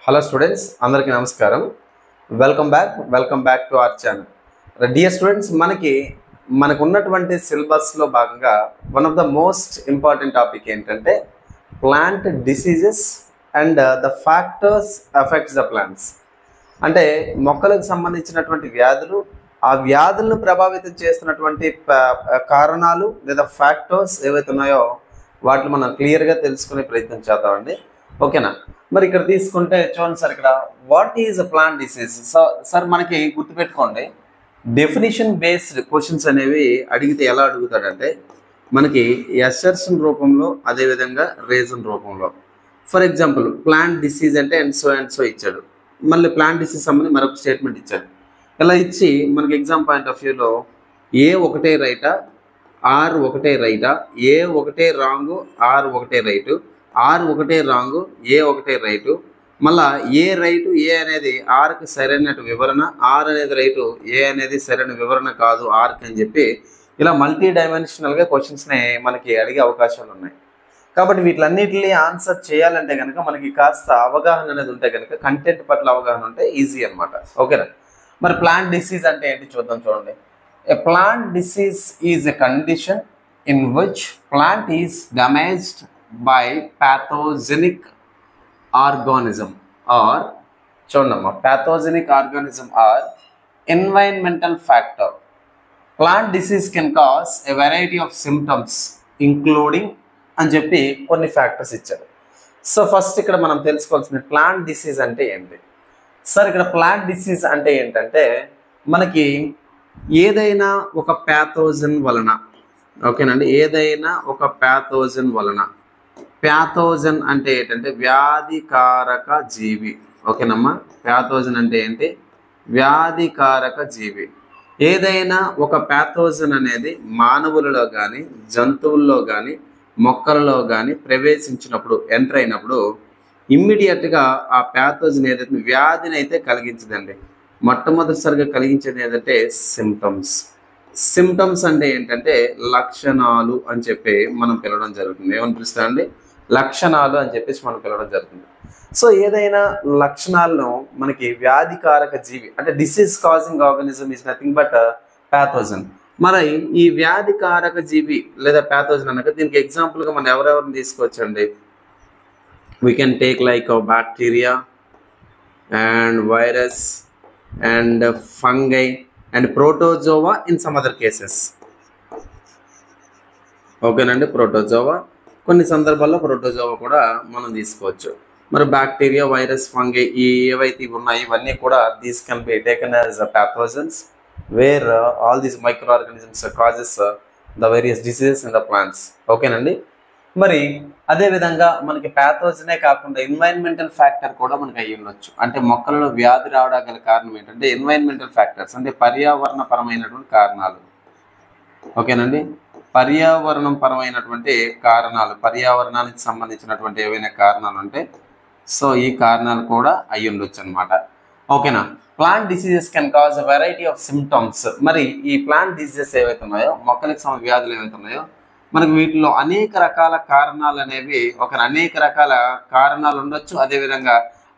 Hello students, అందరికీ నమస్కారం. Welcome back to our channel. Dear students, మనకు ఉన్నటువంటి సిలబస్లో భాగంగా one of the most important topic ఏంటంటే plant diseases and the factors affects the plants. అంటే మొక్కలకు సంబంధించినటువంటి వ్యాధులు, ఆ వ్యాధులను ప్రభావితం చేస్తున్నటువంటి కారణాలు లేదా ఫ్యాక్టర్స్ ఏవైతే ఉన్నాయో వాటిని మనం క్లియర్గా తెలుసుకునే ప్రయత్నం చేద్దామండి. ఓకేనా? మరి ఇక్కడ తీసుకుంటే చూడండి సార్, ఇక్కడ what is a plant disease. Sir మనకి గుర్తుపెట్టుకోండి, డెఫినిషన్ బేస్డ్ క్వశ్చన్స్ అనేవి అడిగితే ఎలా అడుగుతాడంటే మనకి ఎసర్షన్ రూపంలో, అదేవిధంగా రీజన్ రూపంలో. ఫర్ ఎగ్జాంపుల్ ప్లాంట్ డిసీజ్ అంటే అండ్ సో ఇచ్చాడు. మళ్ళీ ప్లాంట్ డిసీజ్ సంబంధించి మరొక స్టేట్మెంట్ ఇచ్చాడు. ఇలా ఇచ్చి మనకి ఎగ్జామ్ పాయింట్ ఆఫ్ వ్యూలో ఏ ఒకటే రైటా, ఆర్ ఒకటే రైటా, ఏ ఒకటే రాంగు, ఆర్ ఒకటే రైటు, ఆర్ ఒకటే రాంగు, ఏ ఒకటే రైటు, మళ్ళా ఏ రైటు ఏ అనేది ఆర్కి సరైన వివరణ, ఆర్ అనేది రైటు ఏ అనేది సరైన వివరణ కాదు ఆర్కి అని చెప్పి ఇలా మల్టీ డైమెన్షనల్గా క్వశ్చన్స్ని మనకి అడిగే అవకాశాలు ఉన్నాయి. కాబట్టి వీటిలన్నిటిని ఆన్సర్ చేయాలంటే కనుక మనకి కాస్త అవగాహన అనేది ఉంటే కనుక, కంటెంట్ పట్ల అవగాహన ఉంటే ఈజీ అనమాట. ఓకేనా? మరి ప్లాంట్ డిసీజ్ అంటే ఏంటి చూద్దాం. చూడండి, a plant disease is a condition in which plant is damaged by pathogenic organism or చూడమ్మా, pathogenic organism or environmental factor. Plant disease can cause a variety of symptoms including అని చెప్పి కొన్ని factors ఇచ్చారు. So first ఇక్కడ మనం తెలుసుకోవాల్సిన plant disease అంటే ఏంటి. సార్ ఇక్కడ ప్లాంట్ డిసీజ్ అంటే ఏంటంటే మనకి ఏదైనా ఒక ప్యాథోజన్ వలన, ఓకేనండి, ఏదైనా ఒక ప్యాథోజన్ వలన, ప్యాథోజన్ అంటే ఏంటంటే వ్యాధికారక జీవి. ఓకేనమ్మా, ప్యాథోజన్ అంటే ఏంటి? వ్యాధికారక జీవి. ఏదైనా ఒక ప్యాథోజన్ అనేది మానవులలో కానీ, జంతువుల్లో కానీ, మొక్కలలో కానీ ప్రవేశించినప్పుడు, ఎంటర్ అయినప్పుడు ఇమ్మీడియట్గా ఆ ప్యాథోజన్ ఏదైతే వ్యాధిని అయితే కలిగించదండి. మొట్టమొదటిసారిగా కలిగించేది ఏదంటే సిమ్టమ్స్. సిమ్టమ్స్ అంటే ఏంటంటే లక్షణాలు అని చెప్పి మనం పిలవడం జరుగుతుంది. ఏమని పిలుస్తారండి? లక్షణాలు అని చెప్పేసి మనం పిలవడం జరుగుతుంది. సో ఏదైనా లక్షణాలను మనకి వ్యాధికారక జీవి అంటే disease causing organism is nothing but pathogen. మరి ఈ వ్యాధికారక జీవి లేదా ప్యాథోజన్ అనగా దీనికి ఎగ్జాంపుల్గా మనం ఎవరెవరిని తీసుకోవచ్చండి? We can take like bacteria and virus and fungi and protozoa in some other cases. ఓకేనండి, ప్రోటోజోవా, కొన్ని సందర్భాల్లో ప్రోటోజోవా కూడా మనం తీసుకోవచ్చు. మరి బ్యాక్టీరియా, వైరస్, ఫంగై ఏవైతే ఇవి ఉన్నాయి ఇవన్నీ కూడా these can be taken as pathogens where all these micro organisms causes the various diseases in the plants. ఓకేనండి. మరి అదేవిధంగా మనకి ప్యాథోజనే కాకుండా ఎన్వైరన్మెంటల్ ఫ్యాక్టర్ కూడా మనకి అయ్యి ఉండొచ్చు. అంటే మొక్కలలో వ్యాధి రావడానికి గల కారణం ఏంటంటే ఎన్వైరన్మెంటల్ ఫ్యాక్టర్స్ అంటే పర్యావరణ పరమైనటువంటి కారణాలు. ఓకేనండి, పర్యావరణం పరమైనటువంటి కారణాలు, పర్యావరణానికి సంబంధించినటువంటి ఏవైనా కారణాలు అంటే సో ఈ కారణాలు కూడా అయ్యి ఉండొచ్చు అనమాట. ఓకేనా? Plant diseases can cause a variety of symptoms. మరి ఈ ప్లాంట్ డిసీజెస్ ఏవైతే ఉన్నాయో, మొక్కలకు సంబంధించిన వ్యాధులు ఏవైతే ఉన్నాయో మనకు వీటిలో అనేక రకాల కారణాలు అనేవి, అనేక రకాల కారణాలు ఉండొచ్చు. అదేవిధంగా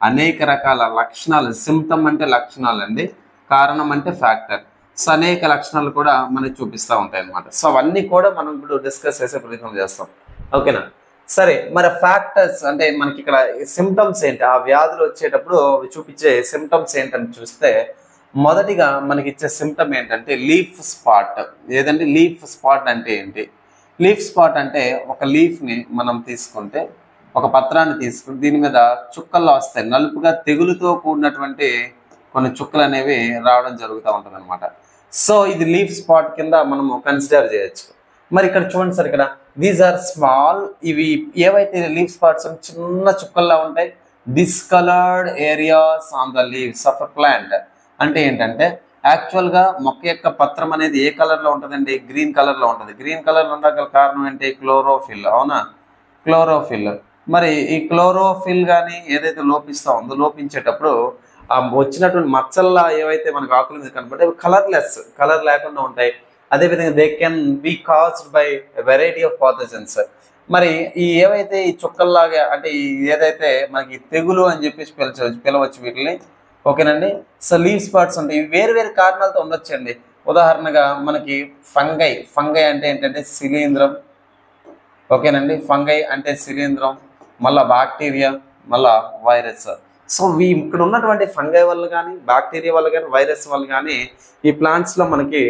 అనేక రకాల లక్షణాలు, సిమ్టమ్ అంటే లక్షణాలు అండి, కారణం అంటే ఫ్యాక్టర్. సో అనేక లక్షణాలు కూడా మనకి చూపిస్తూ ఉంటాయి అన్నమాట. సో అవన్నీ కూడా మనం ఇప్పుడు డిస్కస్ చేసే ప్రయత్నం చేస్తాం. ఓకేనా? సరే, మరి ఫ్యాక్టర్స్ అంటే మనకి ఇక్కడ సిమ్టమ్స్ ఏంటి, ఆ వ్యాధులు వచ్చేటప్పుడు చూపించే సిమ్టమ్స్ ఏంటని చూస్తే మొదటిగా మనకి ఇచ్చే సిమ్టమ్ ఏంటంటే లీఫ్ స్పాట్. ఏదంటే లీఫ్ స్పాట్ అంటే ఏంటి? లీఫ్ స్పాట్ అంటే ఒక లీఫ్ని మనం తీసుకుంటే, ఒక పత్రాన్ని తీసుకుని దీని మీద చుక్కల్లో వస్తాయి, నలుపుగా తెగులుతో కూడినటువంటి కొన్ని చుక్కలు అనేవి రావడం జరుగుతూ ఉంటుంది అనమాట. సో ఇది లీఫ్ స్పాట్ కింద మనము కన్సిడర్ చేయొచ్చు. మరి ఇక్కడ చూడండి సార్, ఇక్కడ దీస్ ఆర్ స్మాల్, ఇవి ఏవైతే లీఫ్ స్పాట్స్ చిన్న చుక్కల్లా ఉంటాయి, discoloured areas on the leaves of a plant. అంటే ఏంటంటే యాక్చువల్గా మొక్క యొక్క పత్రం అనేది ఏ కలర్లో ఉంటుందండి? గ్రీన్ కలర్లో ఉంటుంది. గ్రీన్ కలర్లో ఉండగల కారణం ఏంటి? క్లోరోఫిల్. అవునా? క్లోరోఫిల్. మరి ఈ క్లోరోఫిల్ కానీ ఏదైతే లోపిస్తూ ఉందో, లోపించేటప్పుడు వచ్చినటువంటి మచ్చల్లా ఏవైతే మనకు ఆకుల మీద కనబడే కలర్ లేకుండా ఉంటాయి. అదేవిధంగా they can be caused by variety of pathogens. మరి ఈ ఏవైతే ఈ చుక్కల్లాగా అంటే ఈ ఏదైతే మనకి తెగులు అని చెప్పేసి పిలవచ్చు వీటిని, ఓకేనండి. సో లీవ్ స్పాట్స్ ఉంటాయి, ఇవి వేరు వేరు కారణాలతో ఉండొచ్చండి. ఉదాహరణగా మనకి ఫంగై అంటే ఏంటంటే శిలీంధ్రం, ఓకేనండి. ఫంగై అంటే శిలీంధ్రం, మళ్ళీ బ్యాక్టీరియా, మళ్ళా వైరస్. సో ఇక్కడ ఉన్నటువంటి ఫంగై వల్ల కానీ, బ్యాక్టీరియా వల్ల కానీ, వైరస్ వల్ల కానీ ఈ ప్లాంట్స్లో మనకి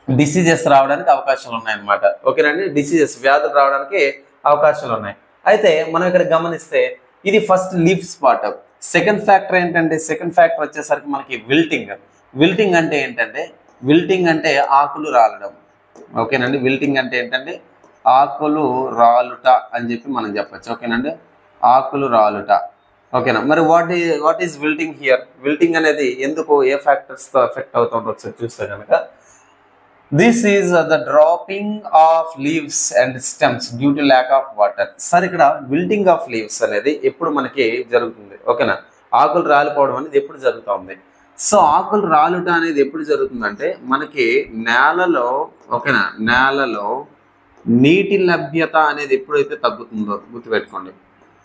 డిసీజెస్ రావడానికి అవకాశాలు ఉన్నాయన్నమాట, ఓకేనండి. డిసీజెస్, వ్యాధులు రావడానికి అవకాశాలు ఉన్నాయి. అయితే మనం ఇక్కడ గమనిస్తే ఇది first leaf spot. Second factor ఏంటంటే, సెకండ్ ఫ్యాక్టర్ వచ్చేసరికి మనకి విల్టింగ్. విల్టింగ్ అంటే ఏంటంటే, విల్టింగ్ అంటే ఆకులు రాలడం, ఓకేనండి. విల్టింగ్ అంటే ఏంటంటే ఆకులు రాలుట అని చెప్పి మనం చెప్పచ్చు, ఓకేనండి. ఆకులు రాలుట, ఓకేనా. మరి what is wilting here? Wilting అనేది ఎందుకు, ఏ ఫ్యాక్టర్స్తో ఎఫెక్ట్ అవుతుందో ఒకసారి చూస్తే కనుక, this is the dropping of leaves and stems due to lack of water. Sir ఇక్కడ విల్టింగ్ ఆఫ్ లీవ్స్ అనేది ఎప్పుడు మనకి జరుగుతుంది, ఓకేనా. ఆకులు రాలిపోవడం అనేది ఎప్పుడు జరుగుతుంది? సో ఆకులు రాలుట అనేది ఎప్పుడు జరుగుతుందంటే మనకి నేలలో, ఓకేనా, నేలలో నీటి లభ్యత అనేది ఎప్పుడైతే తగ్గుతుందో గుర్తుపెట్టుకోండి.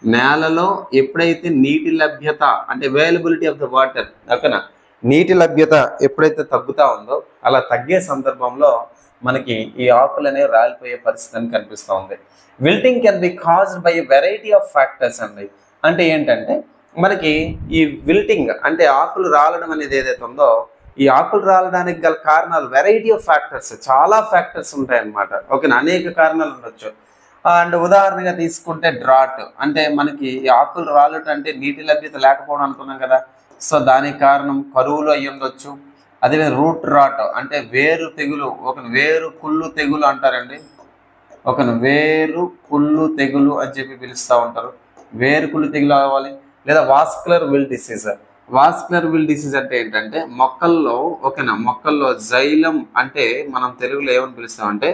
నేలలో ఎప్పుడైతే నీటి లభ్యత అంటే అవైలబిలిటీ ఆఫ్ ద వాటర్, ఓకేనా, నీటి లభ్యత ఎప్పుడైతే తగ్గుతూ ఉందో అలా తగ్గే సందర్భంలో మనకి ఈ ఆకులు అనేవి రాలిపోయే పరిస్థితి కనిపిస్తూ ఉంది. Wilting can be caused by variety of factors అండి. అంటే ఏంటంటే మనకి ఈ విల్టింగ్ అంటే ఆకులు రాలడం అనేది ఏదైతే ఉందో, ఈ ఆకులు రాలడానికి గల కారణాలు వెరైటీ ఆఫ్ ఫ్యాక్టర్స్, చాలా ఫ్యాక్టర్స్ ఉంటాయన్నమాట, ఓకేనా. అనేక కారణాలు ఉండొచ్చు. అండ్ ఉదాహరణగా తీసుకుంటే డ్రాట్, అంటే మనకి ఈ ఆకులు రాలట అంటే నీటి లభ్యత లేకపోవడం అనుకున్నాం కదా. సో దానికి కారణం కరువులు అయ్యి ఉండొచ్చు. అదేవిధంగా రూట్ రాట్ అంటే వేరు తెగులు, ఒక వేరు కుళ్ళు తెగులు అంటారండి, ఒక వేరు కుళ్ళు తెగులు అని చెప్పి పిలుస్తూ ఉంటారు. వేరు కుళ్ళు తెగులు అవ్వాలి. లేదా vascular will disease. Vascular will disease అంటే ఏంటంటే మొక్కల్లో, ఓకేనా, మొక్కల్లో జైలం అంటే మనం తెలుగులో ఏమని పిలుస్తామంటే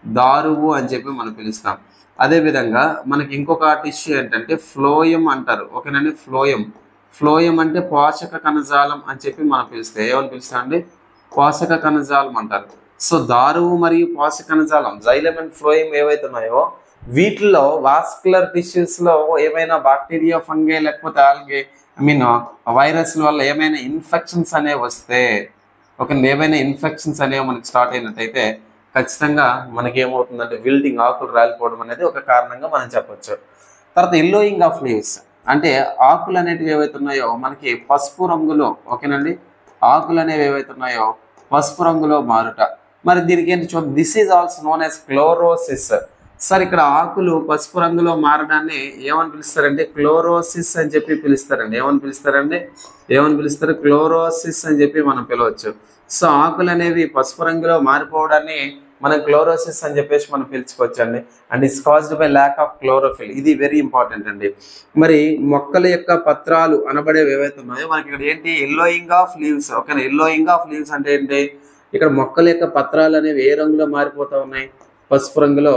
దారువు అని చెప్పి మనం పిలుస్తాం. అదేవిధంగా మనకి ఇంకొక టిష్యూ ఏంటంటే ఫ్లోయం అంటారు, ఓకేనండి. ఫ్లోయం అంటే పోషక కణజాలం అని చెప్పి మనం పిలుస్తాం. ఏమని పిలుస్తాం అండి? పోషక కణజాలం అంటారు. సో దారువు మరియు పోషక కణజాలం, జైలం అండ్ ఫ్లోయం ఏవైతే ఉన్నాయో వీటిల్లో వాస్కులర్ టిష్యూస్లో ఏమైనా బ్యాక్టీరియా, ఫంగై లేకపోతే ఆల్గే, వైరస్ల వల్ల ఏమైనా ఇన్ఫెక్షన్స్ అనేవి వస్తే, ఓకే, ఏమైనా ఇన్ఫెక్షన్స్ అనేవి మనకి స్టార్ట్ అయినట్టయితే ఖచ్చితంగా మనకి ఏమవుతుందంటే విల్టింగ్, ఆకులు రాలిపోవడం అనేది ఒక కారణంగా మనం చెప్పొచ్చు. తర్వాత ఎల్లోయింగ్ ఆఫ్ లీవ్స్ అంటే ఆకులు అనేటివి ఏవైతే ఉన్నాయో మనకి పసుపు రంగులో, ఓకేనండి, ఆకులు అనేవి ఏవైతే ఉన్నాయో పసుపు రంగులో మారుట. మరి దీనికి ఏంటి చూడండి, this is also known as chlorosis. Sir ఇక్కడ ఆకులు పసుపు రంగులో మారడాన్ని ఏమని పిలుస్తారంటే క్లోరోసిస్ అని చెప్పి పిలుస్తారండి. ఏమని పిలుస్తారు? క్లోరోసిస్ అని చెప్పి మనం పిలవచ్చు. సో ఆకులు అనేవి పసుపు రంగులో మారిపోవడాన్ని మనం క్లోరోసిస్ అని చెప్పేసి మనం పిలుచుకోవచ్చండి. And it's caused by lack of chlorophyll. ఇది వెరీ ఇంపార్టెంట్ అండి. మరి మొక్కల యొక్క పత్రాలు అనబడేవి ఏవైతే ఉన్నాయో మనకి ఇక్కడ ఏంటి, ఎల్లోయింగ్ ఆఫ్ లీవ్స్, ఓకేనా. ఎల్లోయింగ్ ఆఫ్ లీవ్స్ అంటే ఏంటి, ఇక్కడ మొక్కల యొక్క పత్రాలు అనేవి ఏ రంగులో మారిపోతూ ఉన్నాయి? పసుపు రంగులో.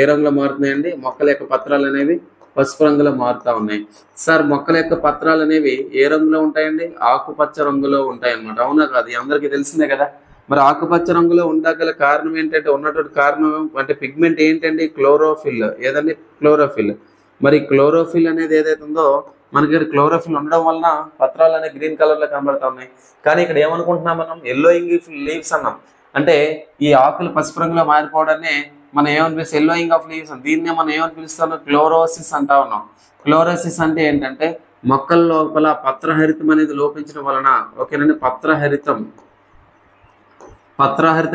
ఏ రంగులో మారుతున్నాయండి? మొక్కల యొక్క పత్రాలు అనేవి పసుపు రంగులో మారుతూ ఉన్నాయి. సార్ మొక్కల యొక్క పత్రాలు అనేవి ఏ రంగులో ఉంటాయండి? ఆకుపచ్చ రంగులో ఉంటాయి అన్నమాట. అవునా కాదు? అందరికీ తెలిసిందే కదా. మరి ఆకుపచ్చ రంగులో ఉండగల కారణం ఏంటంటే, ఉన్నటువంటి కారణం అంటే పిగ్మెంట్ ఏంటండి? క్లోరోఫిల్. ఏదండి? క్లోరోఫిల్. మరి క్లోరోఫిల్ అనేది ఏదైతే ఉందో మనకి క్లోరోఫిల్ ఉండడం వలన పత్రాలు అనేవి గ్రీన్ కలర్లో కనబడతా ఉన్నాయి. కానీ ఇక్కడ ఏమనుకుంటున్నాం మనం? ఎల్లోయింగ్ లీవ్స్ అన్నాం. అంటే ఈ ఆకులు పసుపు రంగులో మారిపోవడాన్ని మనం ఏమని పిలుస్తాం? Yellowing of leaves. దీన్నే మనం ఏమని పిలుస్తాం? క్లోరోసిస్ అంటా ఉన్నాం. క్లోరోసిస్ అంటే ఏంటంటే మొక్కల లోపల పత్రహరితం అనేది లోపించడం వలన, ఓకేనండి, పత్రహరితం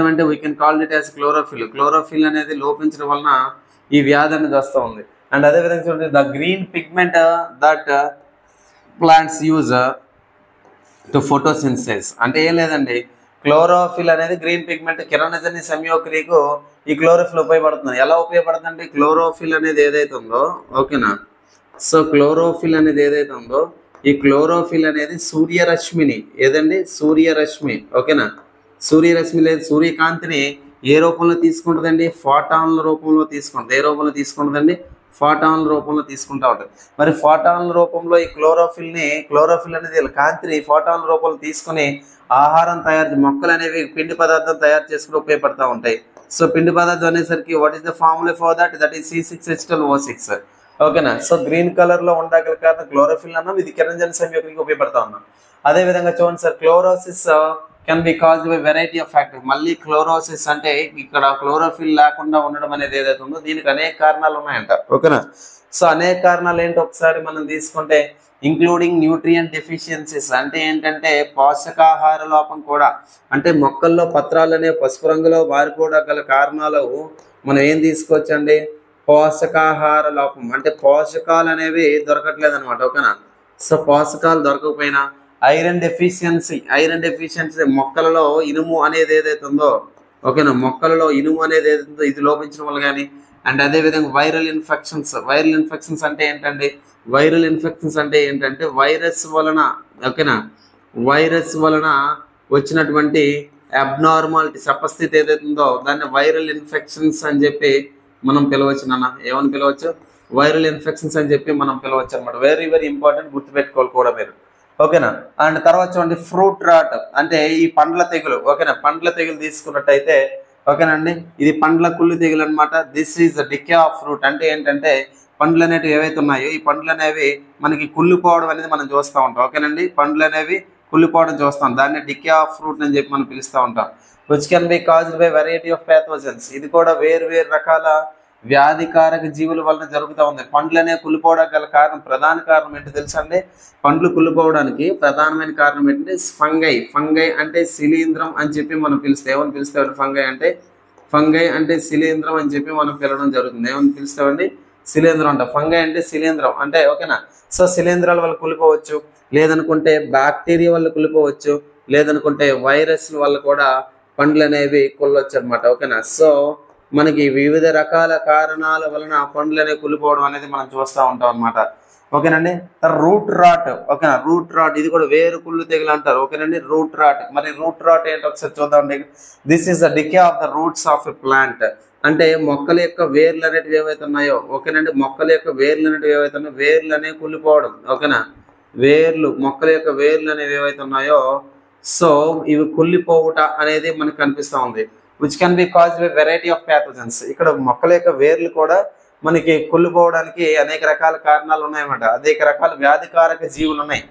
అంటే we can call it as chlorophyll అనేది లోపించడం వలన ఈ వ్యాధి అనేది వస్తూ ఉంది. అండ్ అదేవిధంగా చూడండి, the green pigment that plants use to photosynthesis. అంటే ఏం లేదండి, క్లోరోఫిల్ అనేది గ్రీన్ పిగ్మెంట్ కిరణజన్య సంయోక్రియకు ఈ క్లోరోఫిల్ ఉపయోగపడుతుంది. ఎలా ఉపయోగపడుతుంది? క్లోరోఫిల్ అనేది ఏదైతే ఉందో, ఓకేనా, సో క్లోరోఫిల్ అనేది ఏదైతే ఉందో ఈ క్లోరోఫిల్ అనేది సూర్యరశ్మిని, ఏదండి, సూర్యరశ్మి, ఓకేనా, సూర్యరశ్మి లేదు సూర్యకాంతిని ఏ రూపంలో తీసుకుంటుందండి? ఫోటాన్ల రూపంలో తీసుకుంటుంది. ఏ రూపంలో తీసుకుంటుందండి? ఫోటాన్ల రూపంలో తీసుకుంటూ ఉంటుంది. మరి ఫోటాన్ల రూపంలో ఈ క్లోరోఫిల్ అనేది వీళ్ళ కాంతిని ఫోటాన్ల రూపంలో తీసుకుని ఆహారం మొక్కలు అనేవి పిండి పదార్థం తయారు చేసుకుని ఉపయోగపడతా ఉంటాయి. సో పిండి పదార్థం అనేసరికి what is the formula for that is C6H12O6. ఓకేనా. సో గ్రీన్ కలర్ లో ఉండగల కారణం క్లోరోఫిల్ అన్నాం, ఇది కిరణజన సంయోగానికి ఉపయోగపడతా ఉన్నాం. అదే విధంగా చూడండి sir, chlorosis can be caused by variety of factors. మళ్ళీ క్లోరోసిస్ అంటే ఇక్కడ క్లోరోఫిల్ లేకుండా ఉండడం అనేది ఏదైతే ఉందో దీనికి అనేక కారణాలు ఉన్నాయంట. ఓకేనా. సో అనేక కారణాలు ఏంటి ఒకసారి మనం తీసుకుంటే, ఇంక్లూడింగ్ న్యూట్రియంట్ డెఫిషియన్సీస్ అంటే ఏంటంటే పోషకాహార లోపం కూడా, అంటే మొక్కల్లో పత్రాలు అనే పసుపు రంగులో మారిపోవడం కారణాలు మనం ఏం తీసుకోవచ్చండి, పోషకాహార లోపం అంటే పోషకాలు అనేవి దొరకట్లేదు అనమాట. ఓకేనా. సో పోషకాలు దొరకకపోయినా ఐరన్ డెఫిషియన్సీ మొక్కలలో ఇనుము అనేది ఏదైతే ఉందో, ఓకేనా, మొక్కలలో ఇనుము అనేది ఏదైతే ఉందో ఇది లోపించడం వల్ల కానీ, అండ్ అదేవిధంగా వైరల్ ఇన్ఫెక్షన్స్ అంటే ఏంటంటే వైరస్ వలన, ఓకేనా, వైరస్ వలన వచ్చినటువంటి అబ్నార్మాలిటీస్ అపస్థితి ఏదైతే ఉందో దాన్ని వైరల్ ఇన్ఫెక్షన్స్ అని చెప్పి మనం పిలవచ్చు. నాన్న ఏమని పిలవచ్చు, వైరల్ ఇన్ఫెక్షన్స్ అని చెప్పి మనం పిలవచ్చు అనమాట. వెరీ వెరీ ఇంపార్టెంట్, గుర్తుపెట్టుకోవాలి కూడా మీరు. ఓకేనా. అండ్ తర్వాత చూడండి ఫ్రూట్ రాట్ అంటే ఈ పండ్ల తెగులు. ఓకేనా. పండ్ల తెగులు తీసుకున్నట్టయితే, ఓకేనండి, ఇది పండ్ల కుళ్ళు తెగులు అనమాట. This is the decay of fruit అంటే ఏంటంటే పండ్లు అనేవి ఏవైతే ఉన్నాయో ఈ పండ్లు అనేవి మనకి కుళ్ళిపోవడం అనేది మనం చూస్తూ ఉంటాం. ఓకేనండి, పండ్లు అనేవి కుళ్ళిపోవడం చూస్తాం, దాన్ని డికే ఆఫ్ ఫ్రూట్ అని చెప్పి మనం పిలుస్తూ ఉంటాం. Which can be caused by variety of pathogens. ఇది కూడా వేరు రకాల వ్యాధికారక జీవుల వలన జరుగుతూ ఉంది. పండ్లు అనేవి కుళ్ళిపోవడానికి గల కారణం, ప్రధాన కారణం ఏంటో తెలుసా అండి, పండ్లు కుళ్ళిపోవడానికి ప్రధానమైన కారణం ఏంటంటే ఫంగై అంటే శిలీంధ్రం అని చెప్పి మనం పిలుస్తాం. ఏమని పిలుస్తామండి, ఫంగై అంటే శిలీంధ్రం అని చెప్పి మనం పిలవడం జరుగుతుంది. ఏమని పిలుస్తామండి, శిలీంధ్రం అంట. ఫంగై అంటే శిలీంధ్రం అంటే, ఓకేనా. సో శిలీంధ్రాల వల్ల కుళ్ళిపోవచ్చు, లేదనుకుంటే బ్యాక్టీరియా వల్ల కుళ్ళిపోవచ్చు, లేదనుకుంటే వైరస్ వల్ల కూడా పండ్లు అనేవి కుళ్ళొచ్చు అనమాట. ఓకేనా. సో మనకి వివిధ రకాల కారణాల వలన పండ్లు అనేవి కుళ్ళిపోవడం అనేది మనం చూస్తూ ఉంటాం అనమాట. ఓకేనండి. రూట్ రాట్, ఓకేనా, రూట్ రాట్ ఇది కూడా వేరు కుళ్ళు తెగులు అంటారు. ఓకేనండి, రూట్ రాట్. మరి రూట్ రాట్ ఏంటో ఒకసారి చూద్దామండి. This is the decay of the roots of a plant అంటే మొక్కల యొక్క వేర్లు అనేటివి ఏవైతే ఉన్నాయో, ఓకేనండి, మొక్కల యొక్క వేర్లు అనేటివి ఏవైతే ఉన్నాయో వేర్లు అనేవి కుళ్ళిపోవడం. ఓకేనా, మొక్కల యొక్క వేర్లు అనేవి ఏవైతే ఉన్నాయో సో ఇవి కుళ్ళిపోవుట అనేది మనకు కనిపిస్తూ ఉంది. Which can be caused by variety of pathogens. ఇక్కడ మొక్కల యొక్క వేర్లు కూడా మనకి కుళ్ళిపోవడానికి అనేక రకాల కారణాలు ఉన్నాయన్నమాట. అనేక రకాల వ్యాధికారక జీవులు ఉన్నాయి.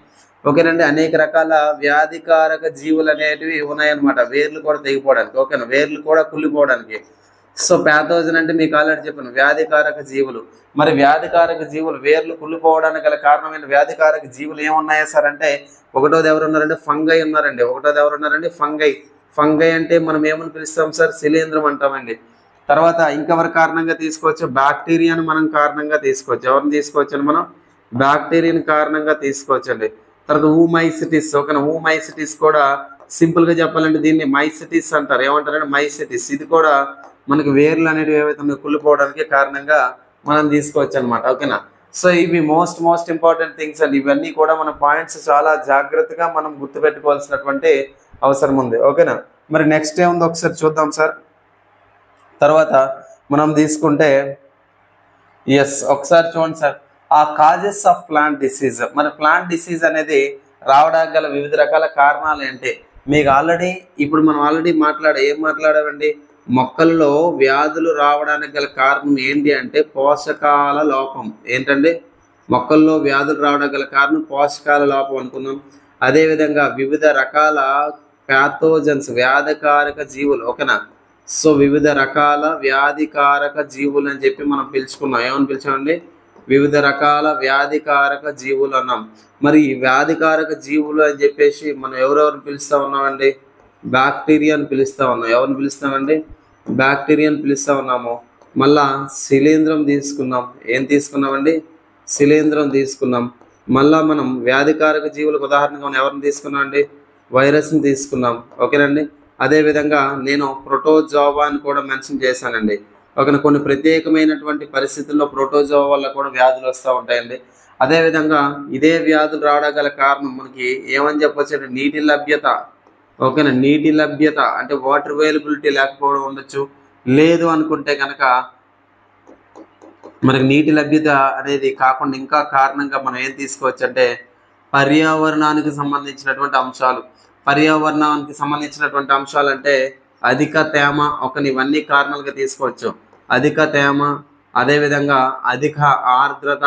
ఓకేనండి, అనేక రకాల వ్యాధికారక జీవులు అనేటివి ఉన్నాయన్నమాట వేర్లు కూడా తెగిపోవడానికి. ఓకేనా, వేర్లు కూడా కుళ్ళిపోవడానికి. సో ప్యాథోజన్ అంటే మీకు ఆల్రెడీ చెప్పాను వ్యాధికారక జీవులు. మరి వ్యాధికారక జీవులు వేర్లు కుళ్ళిపోవడానికి గల కారణమైన వ్యాధికారక జీవులు ఏమున్నాయా సార్ అంటే, ఒకటోది ఎవరున్నారంటే ఫంగై ఉన్నారండి. ఫంగై అంటే మనం ఏమని పిలుస్తాం సార్, శిలీంధ్రం అంటామండి. తర్వాత ఇంకెవరి కారణంగా తీసుకోవచ్చు, బ్యాక్టీరియాను మనం కారణంగా తీసుకోవచ్చు. ఎవరిని తీసుకోవచ్చు అని మనం బ్యాక్టీరియాని కారణంగా తీసుకోవచ్చండి. తర్వాత ఊమైసిటిస్. ఓకేనా, ఊమైసిటిస్ కూడా సింపుల్గా చెప్పాలంటే దీన్ని మైసిటిస్ అంటారు. ఏమంటారంటే మైసిటిస్. ఇది కూడా మనకి వేర్లు అనేవి ఏవైతే కుళ్ళిపోవడానికి కారణంగా మనం తీసుకోవచ్చు అనమాట. ఓకేనా. సో ఇవి మోస్ట్ ఇంపార్టెంట్ థింగ్స్ అండి. ఇవన్నీ కూడా మన పాయింట్స్ చాలా జాగ్రత్తగా మనం గుర్తుపెట్టుకోవాల్సినటువంటి అవసరం ఉంది. ఓకేనా. మరి నెక్స్ట్ ఏముందో ఒకసారి చూద్దాం సార్. తర్వాత మనం తీసుకుంటే ఒకసారి చూడండి సార్, ఆ కాజెస్ ఆఫ్ ప్లాంట్ డిసీజ్. మన ప్లాంట్ డిసీజ్ అనేది రావడానికి గల వివిధ రకాల కారణాలు ఏంటి మీకు మనం ఆల్రెడీ మాట్లాడామండి. మొక్కల్లో వ్యాధులు రావడానికి గల కారణం ఏంటి అంటే పోషకాల లోపం. ఏంటంటే మొక్కల్లో వ్యాధులు రావడానికి గల కారణం పోషకాల లోపం అనుకున్నాం. అదేవిధంగా వివిధ రకాల ప్యాథోజన్స్ వ్యాధికారక జీవులు. ఓకేనా. సో వివిధ రకాల వ్యాధికారక జీవులు అని చెప్పి మనం పిలుచుకున్నాం. ఏమని పిలిచామండి, వివిధ రకాల వ్యాధికారక జీవులు అన్నాం. మరి ఈ వ్యాధికారక జీవులు అని చెప్పేసి మనం ఎవరెవరిని పిలుస్తూ ఉన్నామండి, బ్యాక్టీరియాని పిలుస్తూ ఉన్నాం. ఎవరిని పిలుస్తామండి, బ్యాక్టీరియాని పిలుస్తూ ఉన్నాము. మళ్ళా శిలీంధ్రం తీసుకున్నాం. ఏం తీసుకున్నామండి, శిలీంధ్రం తీసుకున్నాం. మళ్ళా మనం వ్యాధికారక జీవులకు ఉదాహరణగా మనం ఎవరిని తీసుకున్నాం అండి, వైరస్ని తీసుకున్నాం. ఓకేనండి. అదేవిధంగా నేను ప్రోటోజోవా అని కూడా మెన్షన్ చేశానండి. ఓకేనా, కొన్ని ప్రత్యేకమైనటువంటి పరిస్థితుల్లో ప్రోటోజోవా వల్ల కూడా వ్యాధులు వస్తూ ఉంటాయండి. అదేవిధంగా ఇదే వ్యాధులు రావడానికి గల కారణం మనకి ఏమని చెప్పొచ్చు అంటే నీటి లభ్యత. ఓకేనా, నీటి లభ్యత అంటే వాటర్ అవైలబిలిటీ లేకపోవడం ఉండొచ్చు. లేదు అనుకుంటే కనుక మనకి నీటి లభ్యత అనేది కాకుండా ఇంకా కారణంగా మనం ఏం తీసుకోవచ్చు అంటే పర్యావరణానికి సంబంధించినటువంటి అంశాలు. పర్యావరణానికి సంబంధించినటువంటి అంశాలు అంటే అధిక తేమ ఇవన్నీ కారణాలుగా తీసుకోవచ్చు. అధిక తేమ, అదేవిధంగా అధిక ఆర్ద్రత,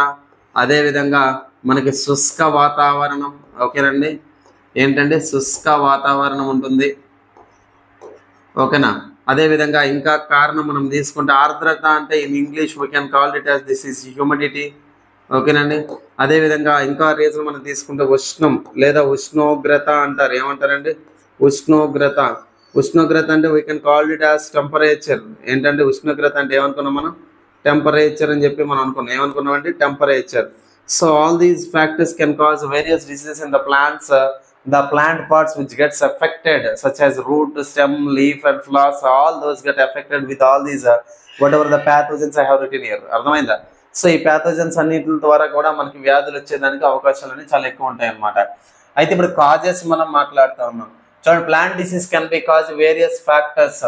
అదేవిధంగా మనకి శుష్క వాతావరణం. ఓకేనండి, ఏంటంటే శుష్క వాతావరణం ఉంటుంది. ఓకేనా, అదేవిధంగా ఇంకా కారణం మనం తీసుకుంటే ఆర్ద్రత అంటే in English we can call it as this is humidity. ఓకేనండి, అదేవిధంగా ఇంకా రీజన్ మనం తీసుకుంటే ఉష్ణం లేదా ఉష్ణోగ్రత అంటారు. ఏమంటారండి? ఉష్ణోగ్రత. ఉష్ణోగ్రత అంటే we can call it as temperature. ఏంటంటే ఉష్ణోగ్రత అంటే ఏమనుకున్నాం మనం? టెంపరేచర్ అని చెప్పి మనం అనుకున్నాం. ఏమనుకున్నాం అంటే temperature. So all these factors can cause various diseases in the plants. The plant parts which gets affected such as root, stem, leaf and flowers, all those get affected with all these whatever the pathogens I have written here. అర్థమైందా? So ఈ pathogens అన్నిటి ద్వారా కూడా మనకి వ్యాధులు వచ్చేదానికి అవకాశాలు అనేవి చాలా ఎక్కువ ఉంటాయి అన్నమాట. అయితే ఇప్పుడు కాజెస్ మనం మాట్లాడుతూ ఉన్నాం. చూడండి, plant disease can be cause various factors.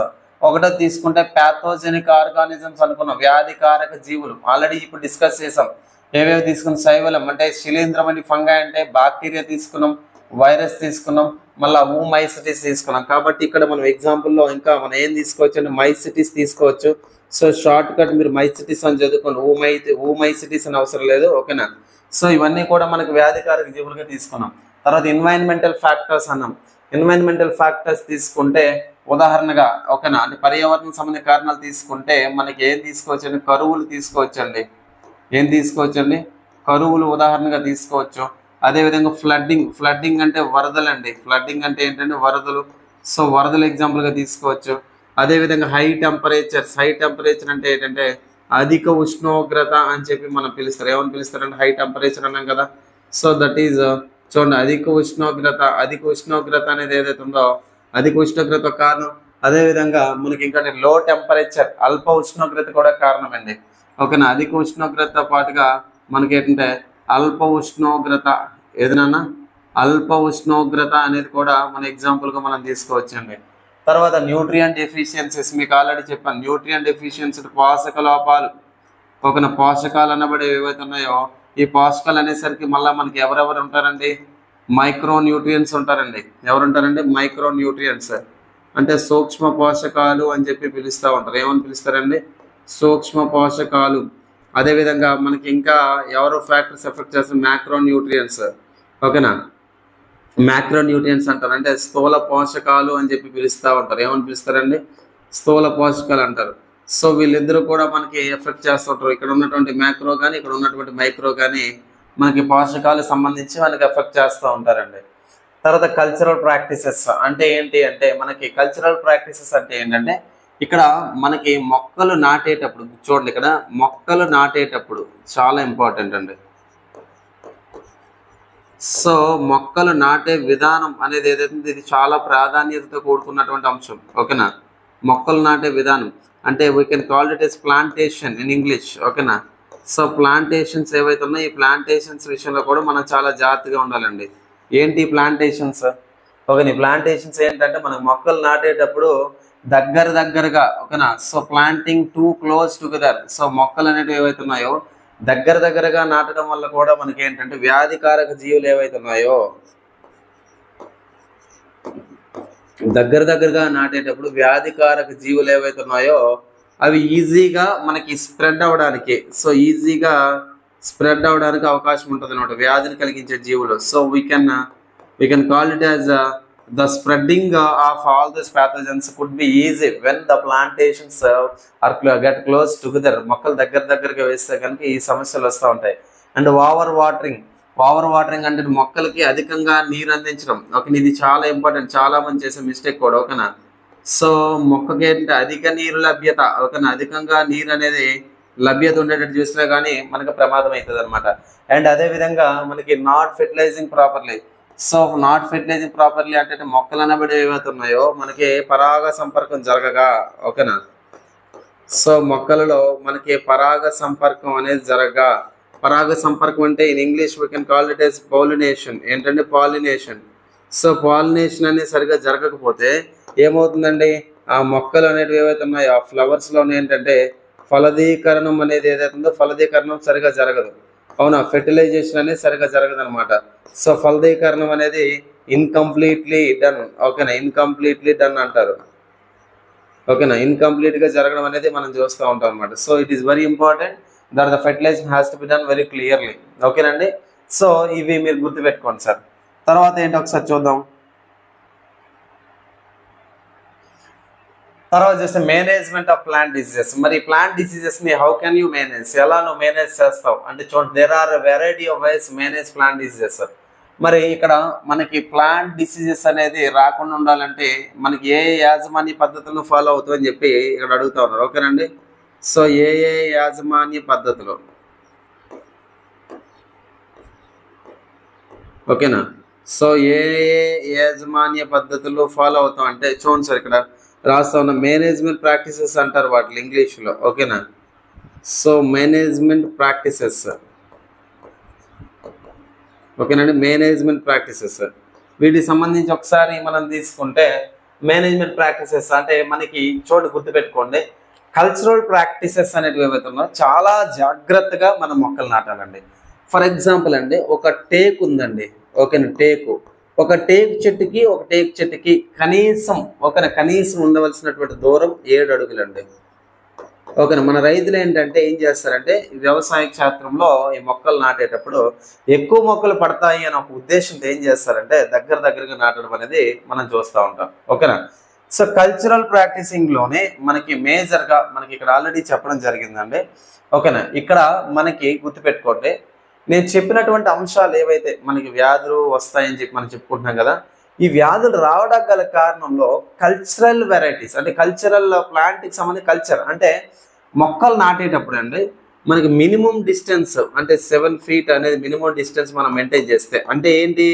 ఒకటో తీసుకుంటే ప్యాథోజెనిక్ ఆర్గానిజమ్స్ అనుకున్నాం, వ్యాధికారక జీవులు. ఆల్రెడీ ఇప్పుడు డిస్కస్ చేసాం. ఏవేవి తీసుకున్నాం? శైవలం అంటే శిలీంధ్రం అని, ఫంగై అంటే బాక్టీరియా తీసుకున్నాం, వైరస్ తీసుకున్నాం, మళ్ళీ ఊమైసిటిస్ తీసుకున్నాం. కాబట్టి ఇక్కడ మనం ఎగ్జాంపుల్లో ఇంకా మనం ఏం తీసుకోవచ్చు అంటే మైసిటిస్ తీసుకోవచ్చు. సో షార్ట్ కట్ మీరు మైసిటిస్ అని చదువుకోండి, ఊమైసిటిస్ అని అవసరం లేదు. ఓకేనా, సో ఇవన్నీ కూడా మనకు వ్యాధికారక జీవులుగా తీసుకున్నాం. తర్వాత ఎన్వైరన్మెంటల్ ఫ్యాక్టర్స్ అన్నాం. ఎన్వైరన్మెంటల్ ఫ్యాక్టర్స్ తీసుకుంటే ఉదాహరణగా ఓకేనా అంటే పర్యావరణ సంబంధిత కారణాలు తీసుకుంటే మనకి ఏం తీసుకోవచ్చండి? కరువులు తీసుకోవచ్చండి. ఏం తీసుకోవచ్చండి? కరువులు ఉదాహరణగా తీసుకోవచ్చు. అదేవిధంగా ఫ్లడ్డింగ్ అంటే వరదలండి. ఫ్లడ్డింగ్ అంటే ఏంటంటే వరదలు. సో వరదలు ఎగ్జాంపుల్గా తీసుకోవచ్చు. అదేవిధంగా హై టెంపరేచర్ అంటే ఏంటంటే అధిక ఉష్ణోగ్రత అని చెప్పి మనం పిలుస్తారు. ఏమని పిలుస్తారంటే హై టెంపరేచర్ అన్నాం కదా. సో దట్ ఈజ్ చూడండి, అధిక ఉష్ణోగ్రత అనేది ఏదైతే ఉందో అధిక ఉష్ణోగ్రత కారణం. అదేవిధంగా మనకి ఇంకా లో టెంపరేచర్, అల్ప ఉష్ణోగ్రత కూడా కారణం అండి. ఓకేనా, అధిక ఉష్ణోగ్రతతో పాటుగా మనకి ఏంటంటే అల్ప ఉష్ణోగ్రత, ఏదైనా అల్ప ఉష్ణోగ్రత అనేది కూడా మన ఎగ్జాంపుల్గా మనం తీసుకోవచ్చండి. తర్వాత న్యూట్రియంట్ డెఫిషియన్సీస్, మీకు ఆల్రెడీ చెప్పాను. న్యూట్రియంట్ డెఫిషియన్సీ పోషక లోపాలు. ఒక పోషకాలు అనబడి ఏవైతే ఉన్నాయో ఈ పోషకాలు అనేసరికి మళ్ళీ మనకి ఎవరెవరు ఉంటారండి? మైక్రో న్యూట్రియంట్స్ ఉంటారండి. ఎవరు ఉంటారండి? మైక్రో న్యూట్రియంట్స్ అంటే సూక్ష్మ పోషకాలు అని చెప్పి పిలుస్తూ ఉంటారు. ఏమని పిలుస్తారండి? సూక్ష్మ పోషకాలు. అదేవిధంగా మనకి ఇంకా ఎవరో ఫ్యాక్టర్స్ ఎఫెక్ట్ చేస్తారు? Macro nutrients. ఓకేనా, మ్యాక్రో న్యూట్రియంట్స్ అంటారు. అంటే స్థూల పోషకాలు అని చెప్పి పిలుస్తూ ఉంటారు. ఏమని పిలుస్తారండి? స్థూల పోషకాలు అంటారు. సో వీళ్ళిద్దరూ కూడా మనకి ఎఫెక్ట్ చేస్తుంటారు. ఇక్కడ ఉన్నటువంటి మ్యాక్రో కానీ ఇక్కడ ఉన్నటువంటి మైక్రో కానీ మనకి పోషకాలకు సంబంధించి మనకి ఎఫెక్ట్ చేస్తూ ఉంటారండి. తర్వాత కల్చరల్ ప్రాక్టీసెస్ అంటే ఏంటి అంటే మనకి కల్చరల్ ప్రాక్టీసెస్ అంటే ఏంటంటే ఇక్కడ మనకి మొక్కలు నాటేటప్పుడు చూడండి, ఇక్కడ మొక్కలు నాటేటప్పుడు చాలా ఇంపార్టెంట్ అండి. సో మొక్కలు నాటే విధానం అనేది ఏదైతే ఇది చాలా ప్రాధాన్యతతో కూడుకున్నటువంటి అంశం. ఓకేనా, మొక్కలు నాటే విధానం అంటే we can call it as plantation in English. ఓకేనా, సో ప్లాంటేషన్స్ ఏవైతే ఉన్నాయో ఈ ప్లాంటేషన్స్ విషయంలో కూడా మనం చాలా జాగ్రత్తగా ఉండాలండి. ఏంటి ప్లాంటేషన్స్? ఓకేనా, ప్లాంటేషన్స్ ఏంటంటే మనకు మొక్కలు నాటేటప్పుడు దగ్గరగా ఓకేనా. So planting two close together. So మొక్కలు అనేవి ఏవైతే ఉన్నాయో దగ్గరగా నాటడం వల్ల కూడా మనకి ఏంటంటే వ్యాధికారక జీవులు ఏవైతే ఉన్నాయో దగ్గరగా నాటేటప్పుడు వ్యాధికారక జీవులు ఏవైతే ఉన్నాయో అవి ఈజీగా మనకి స్ప్రెడ్ అవ్వడానికి అవకాశం ఉంటుంది అన్నమాట, వ్యాధిని కలిగించే జీవులు. So we can call it as the spreading of all these pathogens could be easy when the plantations get close together. మొక్కలు దగ్గరగా వేస్తే కనుక ఈ సమస్యలు వస్తూ ఉంటాయి. అండ్ ఓవర్ వాటరింగ్ అంటే మొక్కలకి అధికంగా నీరు అందించడం. ఓకే, ఇది చాలా ఇంపార్టెంట్, చాలా మంది చేసే మిస్టేక్ కూడా. ఓకేనా, సో మొక్కకి ఏంటంటే అధిక నీరు లభ్యత. ఓకేనా, అధికంగా నీరు అనేది లభ్యత ఉండేటట్టు చూసినా కానీ మనకు ప్రమాదం అవుతుంది అనమాట. అండ్ అదేవిధంగా మనకి not fertilising properly. So not fertilising properly అంటే మొక్కలు అనబడి ఏవైతే ఉన్నాయో మనకి పరాగ సంపర్కం జరగగా. ఓకేనా, సో మొక్కలలో మనకి పరాగ సంపర్కం అనేది జరగగా. పరాగ సంపర్కం అంటే in English we can call it as pollination. ఏంటంటే పాలినేషన్. సో పాలినేషన్ అనేది సరిగ్గా జరగకపోతే ఏమవుతుందండి? ఆ మొక్కలు అనేటివి ఏవైతే ఉన్నాయో ఆ ఫ్లవర్స్లోనే ఏంటంటే ఫలదీకరణం అనేది ఏదైతే ఉందో ఫలదీకరణం సరిగా జరగదు, అవునా, ఫెర్టిలైజేషన్ అనేది సరిగా జరగదు అనమాట. సో ఫలదీకరణం అనేది ఇన్కంప్లీట్లీ డన్, ఓకేనా, ఇన్కంప్లీట్లీ డన్ అంటారు, ఓకేనా, ఇన్కంప్లీట్గా జరగడం అనేది మనం చూస్తూ ఉంటాం అనమాట. So it is very important that the fertilisation has to be done very clearly, ఓకేనండి. సో ఇవి మీరు గుర్తుపెట్టుకోండి సార్. తర్వాత ఏంటి ఒకసారి చూద్దాం. తర్వాత చూస్తే మేనేజ్మెంట్ ఆఫ్ ప్లాంట్ డిసీజెస్. మరి ప్లాంట్ డిసీజెస్ ని హౌ కెన్ యూ మేనేజ్, ఎలా నువ్వు మేనేజ్ చేస్తావు అంటే చూడండి, there are variety of wise manage plant diseases. మరి ఇక్కడ మనకి ప్లాంట్ డిసీజెస్ అనేది రాకుండా ఉండాలంటే మనకి ఏ యాజమాన్య పద్ధతులను ఫాలో అవుతామని చెప్పి ఇక్కడ అడుగుతా ఉన్నారు, ఓకేనండి. సో ఏ యాజమాన్య పద్ధతులు, ఓకేనా, సో ఏ యాజమాన్య పద్ధతులు ఫాలో అవుతాం అంటే చూడండి సార్, ఇక్కడ రాస్తా ఉన్న మేనేజ్మెంట్ ప్రాక్టీసెస్ అంటారు వాటిని ఇంగ్లీష్లో, ఓకేనా. సో మేనేజ్మెంట్ ప్రాక్టీసెస్, ఓకేనండి, మేనేజ్మెంట్ ప్రాక్టీసెస్. వీటికి సంబంధించి ఒకసారి మనం తీసుకుంటే మేనేజ్మెంట్ ప్రాక్టీసెస్ అంటే మనకి చూడండి, గుర్తుపెట్టుకోండి, కల్చరల్ ప్రాక్టీసెస్ అనేటివి ఏవైతే ఉన్నాయో చాలా జాగ్రత్తగా మనం మొక్కలు నాటాలండి. ఫర్ ఎగ్జాంపుల్ అండి, ఒక టేక్ ఉందండి, ఓకేనా, ఒక టేకు చెట్టుకి కనీసం కనీసం ఉండవలసినటువంటి దూరం 7 అడుగులండి, ఓకేనా. మన రైతులు ఏంటంటే ఏం చేస్తారంటే వ్యవసాయ క్షేత్రంలో ఈ మొక్కలు నాటేటప్పుడు ఎక్కువ మొక్కలు పడతాయి అనే ఒక ఉద్దేశంతో ఏం చేస్తారంటే దగ్గరగా నాటడం అనేది మనం చూస్తూ ఉంటాం, ఓకేనా. సో కల్చరల్ ప్రాక్టీసింగ్లోనే మనకి మేజర్గా మనకి ఇక్కడ ఆల్రెడీ చెప్పడం జరిగిందండి, ఓకేనా. ఇక్కడ మనకి గుర్తుపెట్టుకోండి, నేను చెప్పినటువంటి అంశాలు ఏవైతే మనకి వ్యాధులు వస్తాయని చెప్పి మనం చెప్పుకుంటున్నాం కదా, ఈ వ్యాధులు రావడానికి గల కారణంలో కల్చరల్ వెరైటీస్ అంటే కల్చరల్ ప్లాంట్కి సంబంధించి కల్చర్ అంటే మొక్కలు నాటేటప్పుడు అండి మనకి మినిమం డిస్టెన్స్ అంటే 7 feet అనేది మినిమం డిస్టెన్స్ మనం మెయింటైన్ చేస్తే అంటే ఏంటి,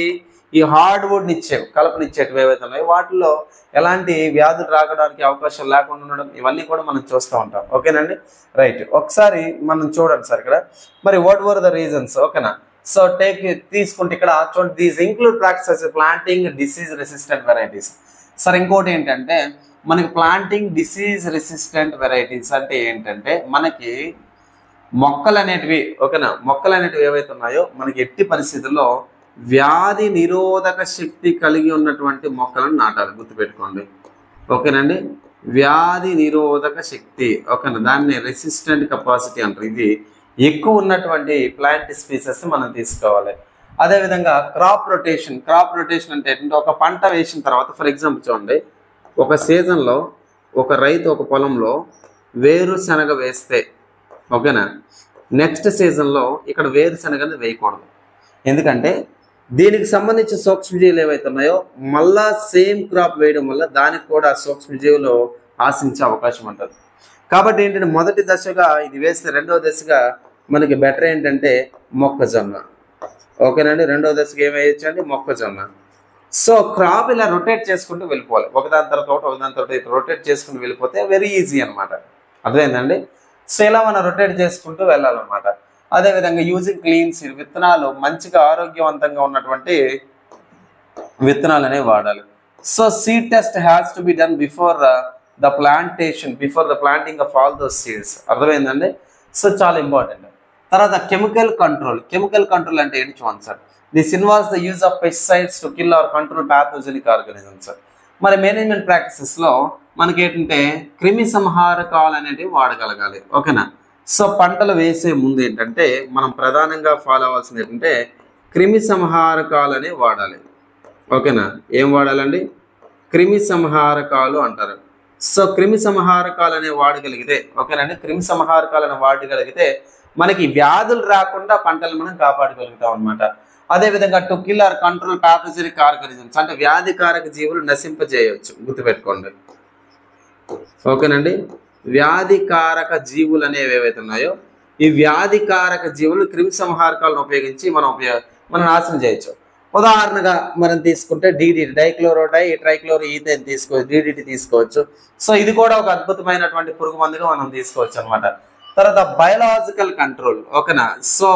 ఈ హార్డ్ వుడ్ కలపనిచ్చేటివి ఏవైతే ఉన్నాయో వాటిలో ఎలాంటి వ్యాధులు రావడానికి అవకాశం లేకుండా ఉండడం, ఇవన్నీ కూడా మనం చూస్తూ ఉంటాం, ఓకేనండి. రైట్, ఒకసారి మనం చూడండి సార్ ఇక్కడ, మరి వాట్ వర్ ద రీజన్స్, ఓకేనా. సో తీసుకుంటే ఇక్కడ చూడండి, these include practices planting disease resistant varieties. Sir ఇంకోటి ఏంటంటే మనకి ప్లాంటింగ్ డిసీజ్ రెసిస్టెంట్ వెరైటీస్ అంటే ఏంటంటే మనకి మొక్కలు అనేటివి, ఓకేనా, మొక్కలు అనేటివి ఏవైతే ఉన్నాయో మనకి ఎట్టి పరిస్థితుల్లో వ్యాధి నిరోధక శక్తి కలిగి ఉన్నటువంటి మొక్కలను నాటాలి, గుర్తుపెట్టుకోండి, ఓకేనండి. వ్యాధి నిరోధక శక్తి, ఓకేనా, దాన్ని రెసిస్టెంట్ కెపాసిటీ అంటారు. ఇది ఎక్కువ ఉన్నటువంటి ప్లాంట్ స్పీసెస్ మనం తీసుకోవాలి. అదేవిధంగా క్రాప్ రొటేషన్ అంటే ఒక పంట వేసిన తర్వాత ఫర్ ఎగ్జాంపుల్ చూడండి, ఒక సీజన్లో ఒక రైతు ఒక పొలంలో వేరుశనగ వేస్తే, ఓకేనా, నెక్స్ట్ సీజన్లో ఇక్కడ వేరుశనగని వేయకూడదు. ఎందుకంటే దీనికి సంబంధించిన సూక్ష్మజీవులు ఏవైతే ఉన్నాయో మళ్ళా సేమ్ క్రాప్ వేయడం వల్ల దానికి కూడా సూక్ష్మజీవులు ఆశించే అవకాశం ఉంటుంది. కాబట్టి ఏంటంటే మొదటి దశగా ఇది వేస్తే రెండవ దశగా మనకి బెటర్ ఏంటంటే మొక్కజొన్న, ఓకేనండి. రెండవ దశగా ఏం వేయచ్చు అండి, మొక్కజొన్న. సో క్రాప్ ఇలా రొటేట్ చేసుకుంటూ వెళ్ళిపోవాలి, ఒకదాని తర్వాత రొటేట్ చేసుకుంటూ వెళ్ళిపోతే వెరీ ఈజీ అనమాట, అర్థమైందండి. సో ఇలా మనం రొటేట్ చేసుకుంటూ వెళ్ళాలన్నమాట. అదేవిధంగా యూజింగ్ క్లీన్ సీడ్, విత్తనాలు మంచిగా ఆరోగ్యవంతంగా ఉన్నటువంటి విత్తనాలు అనేవి వాడాలి. So seed test has to be done before the planting of all those seeds, అర్థమైందండి. సో చాలా ఇంపార్టెంట్. తర్వాత కెమికల్ కంట్రోల్ అంటే ఏంటి చూడండి sir, this involves the use of pesticides to kill or control pathogenic organisms. మరి management ప్రాక్టీసెస్లో మనకి ఏంటంటే క్రిమి సంహారకాలు అనేటివి వాడగలగాలి, ఓకేనా. సో పంటలు వేసే ముందు ఏంటంటే మనం ప్రధానంగా ఫాలో అవ్వాల్సింది ఏంటంటే క్రిమి సంహారకాలు అనేవి వాడాలి, ఓకేనా. ఏం వాడాలండి, క్రిమి సంహారకాలు అంటారు. సో క్రిమి సంహారకాలు అనేవి వాడగలిగితే, ఓకేనండి, క్రిమి సంహారకాలను వాడగలిగితే మనకి వ్యాధులు రాకుండా పంటలు మనం కాపాడగలుగుతాం అనమాట. అదేవిధంగా to kill or control pathogenic organisms అంటే వ్యాధికారక జీవులు నశింపజేయవచ్చు, గుర్తుపెట్టుకోండి, ఓకేనండి. వ్యాధికారక జీవులు అనేవి ఏవైతే ఉన్నాయో ఈ వ్యాధికారక జీవులు క్రిమి సంహారకాలను ఉపయోగించి మనం నాశనం చేయొచ్చు. ఉదాహరణగా మనం తీసుకుంటే DDT ట్రైక్లోరోఈథేన్ DDT తీసుకోవచ్చు. సో ఇది కూడా ఒక అద్భుతమైనటువంటి పురుగు మందుగా మనం తీసుకోవచ్చు అనమాట. తర్వాత బయలాజికల్ కంట్రోల్, ఓకేనా. సో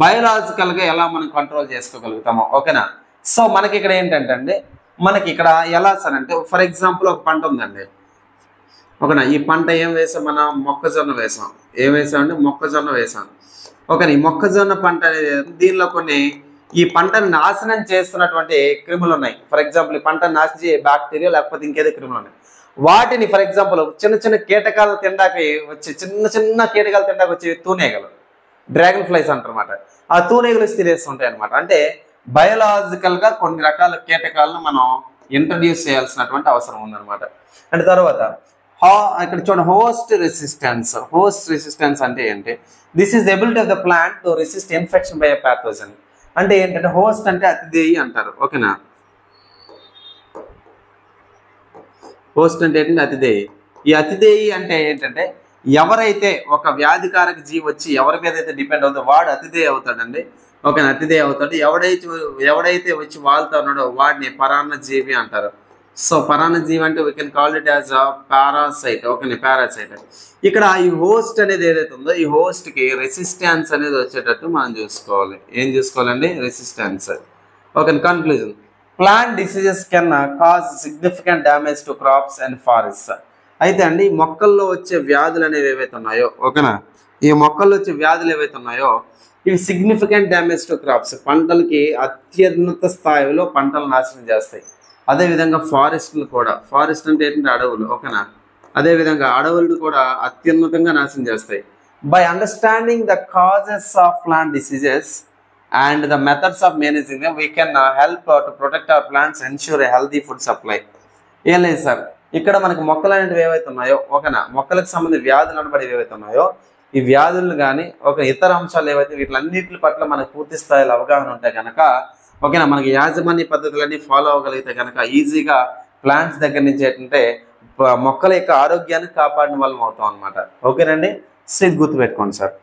బయలాజికల్గా ఎలా మనం కంట్రోల్ చేసుకోగలుగుతామో, ఓకేనా. సో మనకి ఇక్కడ ఏంటంటే అండి మనకి ఇక్కడ ఎలా సార్ అంటే ఫర్ ఎగ్జాంపుల్ ఒక పంట ఉందండి, ఓకేనా. ఈ పంట ఏం వేసాం, మనం మొక్కజొన్న వేసాం. ఏం వేసామంటే మొక్కజొన్న వేసాం. ఓకేనా. ఈ మొక్కజొన్న పంట అనేది దీనిలో కొన్ని ఈ పంటను నాశనం చేస్తున్నటువంటి క్రిములు ఉన్నాయి. ఫర్ ఎగ్జాంపుల్ ఈ పంటను నాశనం చేసే బ్యాక్టీరియా లేకపోతే ఇంకేదో క్రిములు ఉన్నాయి. వాటిని ఫర్ ఎగ్జాంపుల్ చిన్న చిన్న కీటకాలు తినడానికి వచ్చి చిన్న కీటకాలు తినడానికి వచ్చి తూనేగలు, డ్రాగన్ ఫ్లైస్ అంటారన్నమాట. ఆ తూనేగలు తినేస్తుంటాయి అనమాట. అంటే బయోలాజికల్గా కొన్ని రకాల కీటకాలను మనం ఇంట్రడ్యూస్ చేయాల్సినటువంటి అవసరం ఉందన్నమాట. అండ్ తర్వాత ఇక్కడ చూడండి, హోస్ట్ రెసిస్టెన్స్. హోస్ట్ రెసిస్టెన్స్ అంటే ఏంటి? This is the ability of the plant to resist infection by a pathogen. అంటే ఏంటంటే హోస్ట్ అంటే అతిథేయి అంటారు. ఓకేనా. హోస్ట్ అంటే ఏంటంటే అతిథేయి. ఈ అతిథేయి అంటే ఏంటంటే ఎవరైతే ఒక వ్యాధికారక జీవి వచ్చి ఎవరి మీద అయితే డిపెండ్ అవుతుందో వాడు అతిథేయి అవుతాడండి. ఓకేనా. అతిథేయి అవుతాడు. ఎవడైతే వచ్చి వాళ్తా ఉన్నాడో వాడిని పరాన్న జీవి అంటారు. సో పరాన్న జీవి అంటే we can call it as a parasite. Okay, parasite. ఇక్కడ ఈ హోస్ట్ అనేది ఏదైతే ఉందో ఈ హోస్ట్కి రెసిస్టెన్స్ అనేది వచ్చేటట్టు మనం చూసుకోవాలి. ఏం చూసుకోవాలండి? Resistance. Okay. Conclusion, plant diseases can cause significant damage to crops and forest. అయితే అండి మొక్కల్లో వచ్చే వ్యాధులు అనేవి ఏవైతే ఉన్నాయో, ఓకేనా, ఈ మొక్కల్లో వచ్చే వ్యాధులు ఏవైతే ఉన్నాయో ఇవి సిగ్నిఫికెంట్ డ్యామేజ్ టు క్రాప్స్, పంటలకి అత్యున్నత స్థాయిలో పంటలు నాశనం చేస్తాయి. అదేవిధంగా ఫారెస్ట్లు కూడా, ఫారెస్ట్ అంటే ఏంటంటే అడవులు. ఓకేనా. అదేవిధంగా అడవులు కూడా అత్యున్నతంగా నాశనం చేస్తాయి. By understanding the causes of plant diseases and the methods of managing them, we can help to protect our plants, ensure a healthy food supply. ఏం లేదు సార్, ఇక్కడ మనకి మొక్కలు అనేవి ఏవైతే ఉన్నాయో, ఓకేనా, మొక్కలకు సంబంధించి వ్యాధులు అనబడి ఏవైతే ఉన్నాయో ఈ వ్యాధులు కానీ ఒక ఇతర అంశాలు ఏవైతే వీటిలన్నిటి పట్ల మనకు పూర్తి స్థాయిలో అవగాహన ఉంటే కనుక, ఓకేనా, మనకి యాజమాన్య పద్ధతులన్నీ ఫాలో అవ్వగలిగితే కనుక ఈజీగా ప్లాంట్స్ దగ్గర నుంచి ఏంటంటే మొక్కల యొక్క ఆరోగ్యాన్ని కాపాడిన వాళ్ళం అవుతాం అనమాట. ఓకేనండి. గుర్తుపెట్టుకోండి సార్.